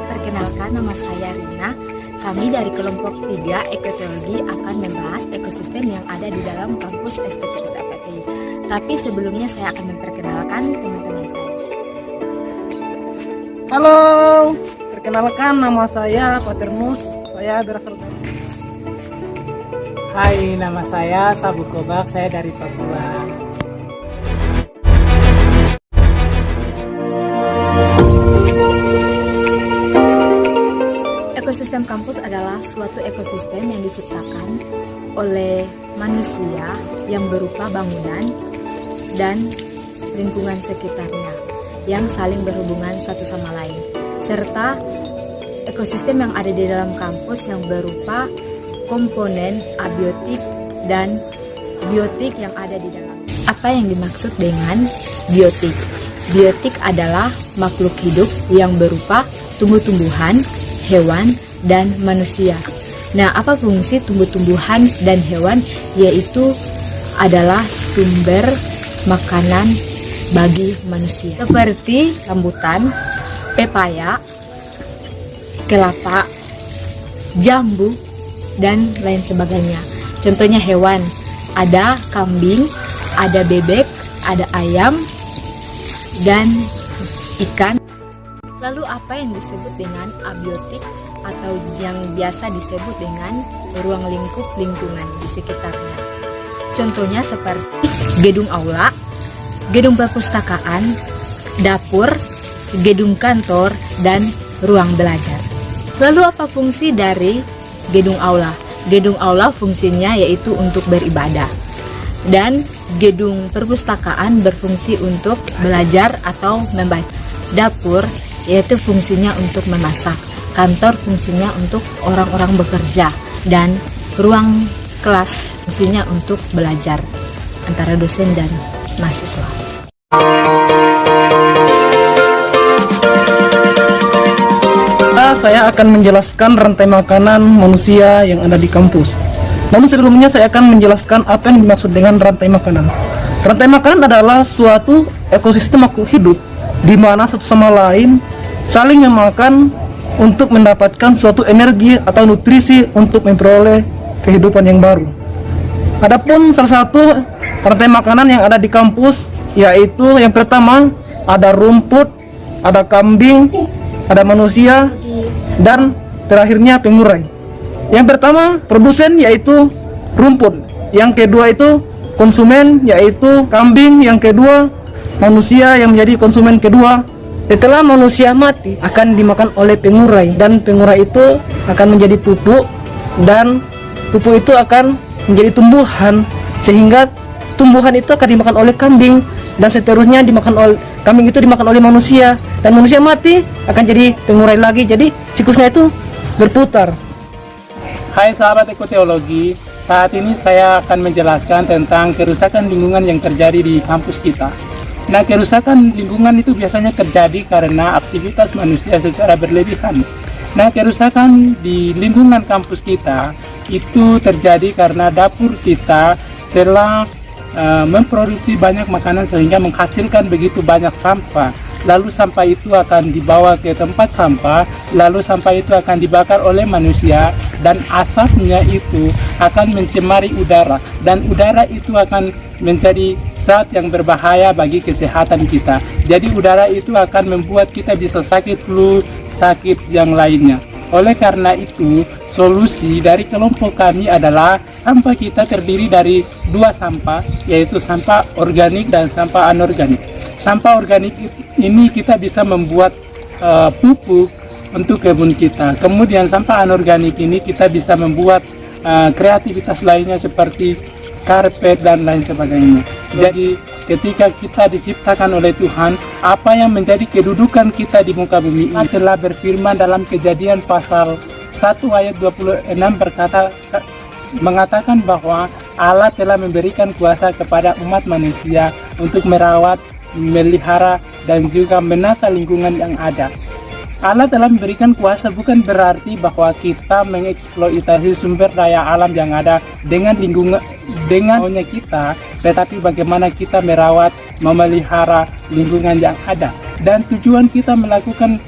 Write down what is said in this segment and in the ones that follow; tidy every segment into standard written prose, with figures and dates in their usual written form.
perkenalkan nama saya Rina. Kami dari kelompok 3 Ekoteologi akan membahas ekosistem yang ada di dalam kampus STTS APPI. Tapi sebelumnya saya akan memperkenalkan teman-teman saya. Halo, perkenalkan nama saya Paternus. Saya berasal dari... Hai, nama saya Sabu Kobak, saya dari Papua. Ekosistem kampus adalah suatu ekosistem yang diciptakan oleh manusia yang berupa bangunan dan lingkungan sekitarnya yang saling berhubungan satu sama lain, serta ekosistem yang ada di dalam kampus yang berupa komponen abiotik dan biotik yang ada di dalam. Apa yang dimaksud dengan biotik? Biotik adalah makhluk hidup yang berupa tumbuh-tumbuhan, hewan, dan manusia. Nah, apa fungsi tumbuh-tumbuhan dan hewan? Yaitu adalah sumber makanan bagi manusia. Seperti rambutan, pepaya, kelapa, jambu, dan lain sebagainya. Contohnya hewan, ada kambing, ada bebek, ada ayam, dan ikan. Lalu apa yang disebut dengan abiotik atau yang biasa disebut dengan ruang lingkup lingkungan di sekitarnya? Contohnya seperti gedung aula, gedung perpustakaan, dapur, gedung kantor, dan ruang belajar. Lalu apa fungsi dari gedung aula? Gedung aula fungsinya yaitu untuk beribadah. Dan gedung perpustakaan berfungsi untuk belajar atau membaca. Dapur yaitu fungsinya untuk memasak. Kantor fungsinya untuk orang-orang bekerja. Dan ruang kelas fungsinya untuk belajar antara dosen dan mahasiswa. Saya akan menjelaskan rantai makanan manusia yang ada di kampus. Namun sebelumnya saya akan menjelaskan apa yang dimaksud dengan rantai makanan. Rantai makanan adalah suatu ekosistem makhluk hidup di mana satu sama lain saling memakan untuk mendapatkan suatu energi atau nutrisi untuk memperoleh kehidupan yang baru. Adapun salah satu rantai makanan yang ada di kampus yaitu yang pertama ada rumput, ada kambing, ada manusia, dan terakhirnya pengurai. Yang pertama produsen yaitu rumput, yang kedua itu konsumen yaitu kambing, yang kedua manusia yang menjadi konsumen kedua. Setelah manusia mati akan dimakan oleh pengurai, dan pengurai itu akan menjadi pupuk, dan pupuk itu akan menjadi tumbuhan, sehingga tumbuhan itu akan dimakan oleh kambing, dan seterusnya dimakan oleh kambing itu dimakan oleh manusia, dan manusia mati akan jadi pengurai lagi. Jadi siklusnya itu berputar. Hai sahabat ekoteologi, saat ini saya akan menjelaskan tentang kerusakan lingkungan yang terjadi di kampus kita. Nah, kerusakan lingkungan itu biasanya terjadi karena aktivitas manusia secara berlebihan. Nah, kerusakan di lingkungan kampus kita itu terjadi karena dapur kita telah memproduksi banyak makanan sehingga menghasilkan begitu banyak sampah. Lalu sampah itu akan dibawa ke tempat sampah, lalu sampah itu akan dibakar oleh manusia, dan asapnya itu akan mencemari udara, dan udara itu akan menjadi zat yang berbahaya bagi kesehatan kita. Jadi udara itu akan membuat kita bisa sakit flu, sakit yang lainnya. Oleh karena itu, solusi dari kelompok kami adalah sampah kita terdiri dari dua sampah, yaitu sampah organik dan sampah anorganik. Sampah organik ini kita bisa membuat pupuk untuk kebun kita. Kemudian sampah anorganik ini kita bisa membuat kreativitas lainnya seperti karpet dan lain sebagainya. Jadi ketika kita diciptakan oleh Tuhan, apa yang menjadi kedudukan kita di muka bumi ini telah berfirman dalam Kejadian pasal 1 ayat 26 mengatakan bahwa Allah telah memberikan kuasa kepada umat manusia untuk merawat, melihara, dan juga menata lingkungan yang ada. Allah telah memberikan kuasa bukan berarti bahwa kita mengeksploitasi sumber daya alam yang ada dengan lingkungan, dengan maunya kita, tetapi bagaimana kita merawat, memelihara lingkungan yang ada. Dan tujuan kita melakukan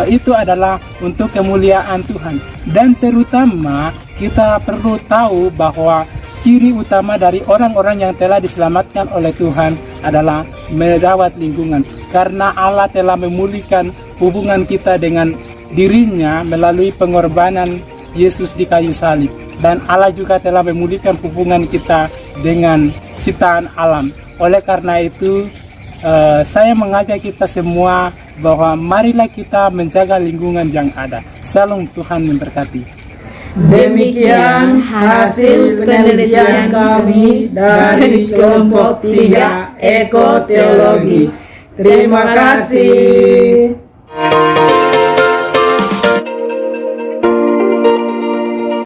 itu adalah untuk kemuliaan Tuhan. Dan terutama kita perlu tahu bahwa ciri utama dari orang-orang yang telah diselamatkan oleh Tuhan adalah merawat lingkungan. Karena Allah telah memulihkan hubungan kita dengan dirinya melalui pengorbanan Yesus di kayu salib. Dan Allah juga telah memulihkan hubungan kita dengan ciptaan alam. Oleh karena itu, saya mengajak kita semua bahwa marilah kita menjaga lingkungan yang ada. Salam, Tuhan memberkati. Demikian hasil penelitian kami dari kelompok 3 Ekoteologi. Terima kasih.